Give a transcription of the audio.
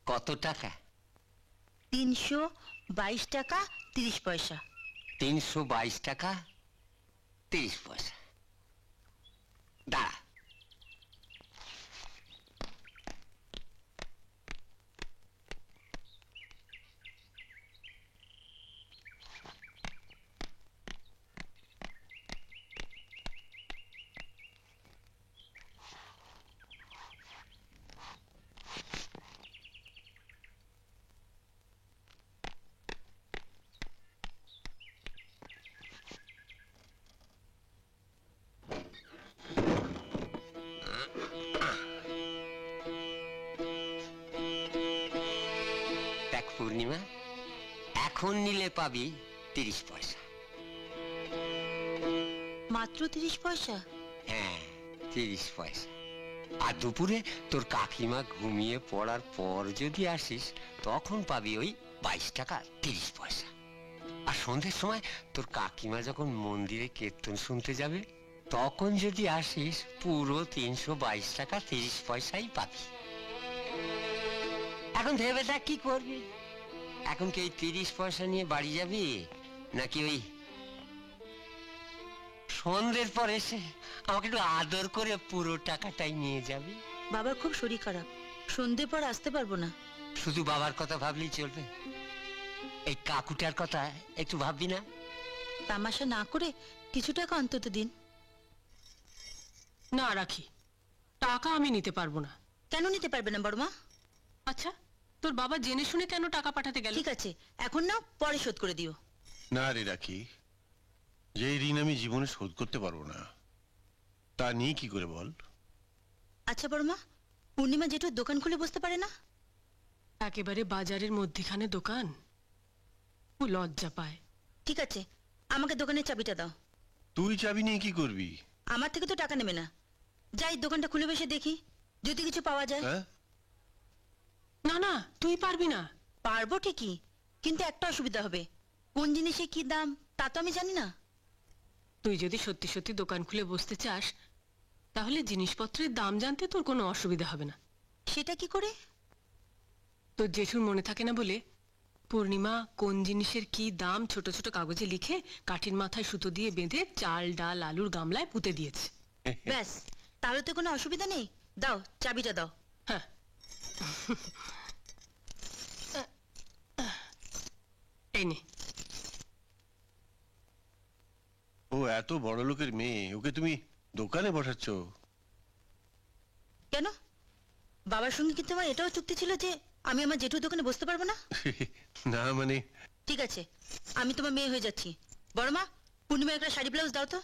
কত টাকা? 322 টাকা 30 পয়সা। 322 টাকা 30 পয়সা। দাঁড়া। দেখ পূর্ণিমা, এখন নিলে পাবি 30 পয়সা। মাত্র 30 পয়সা? হ্যাঁ, 30 পয়সা। আর দুপুরে তোর কাকিমা ঘুমিয়ে পড়ার পর যদি আসিস, তখন পাবি ওই 22 টাকা 30 পয়সা। আর সন্ধ্যের সময় তোর কাকিমা যখন মন্দিরে কীর্তন শুনতে যাবে, তখন যদি আসিস, পুরো 322 টাকা 30 পয়সাই পাবি। এখন ভেবে দেখ কি করবি। এখন কি এই 30 পয়সা নিয়ে বাড়ি যাবি, নাকি ওই সন্ধ্যের পর এসে আমাকে একটু আদর করে পুরো টাকাটাই নিয়ে যাবি? বাবার খুব শরীর খারাপ, সন্ধে পর আসতে পারবো না। শুধু বাবার কথা ভাবলেই চলবে? এই কাকুটার কথা একটু ভাববি না? তামাশা না করে কিছু টাকা অন্তত দিন। না রাখি, টাকা আমি নিতে পারবো না। কেন নিতে পারবে না বড়মা? আচ্ছা, তোর বাবা জেনে শুনে কেন টাকা পাঠাতে গেল? ঠিক আছে, এখন না, পরে শোধ করে দিও। না রে রাখি, যে ঋণ আমি জীবনে শোধ করতে পারবো না, তা নিয়ে কি করে বল? আচ্ছা বড়মা, পূর্ণিমা জেঠু দোকান খুলে বসতে পারে না? একেবারে বাজারের মধ্যিখানে দোকান, ও লজ্জা পায়। ঠিক আছে, আমাকে দোকানের চাবিটা দাও। তুই চাবি নিয়ে কি করবি? আমার থেকে তো টাকা নেবে না। যাই দোকানটা খুলে বসে দেখি, যদি কিছু পাওয়া যায়। হ্যাঁ, না না, তুই পারবি না। পারবো ঠিকই, কিন্তু একটা অসুবিধা হবে। কোন জিনিসে কি দাম তা তো আমি জানি না। তুই যদি সত্যি সত্যি দোকান খুলে বসতে চাস, তাহলে জিনিসপত্রের দাম জানতে তোর কোনো অসুবিধা হবে না। সেটা কি করে? তোর জেঠুর মনে থাকে না বলে পূর্ণিমা কোন জিনিসের কি দাম ছোট ছোট কাগজে লিখে কাঠির মাথায় সুতো দিয়ে বেঁধে চাল ডাল আলুর গামলায় পুঁতে দিয়েছে। ব্যাস, তাহলে তো কোনো অসুবিধা নেই। দাও, চাবিটা দাও। হ্যাঁ, এই নে। ও এত বড় লোকের মেয়ে, ওকে তুমি দোকানে বসাচ্ছ? কেন? বাবার সঙ্গে কিন্তু আমার এটাও চুক্তি ছিল যে আমি আমার জেঠুর দোকানে বসতে পারবো না। না মানে ঠিক আছে, আমি তোমার মেয়ে হয়ে যাচ্ছি। বড়মা, পূর্ণিমা একটা শাড়ি ব্লাউজ দাও তো।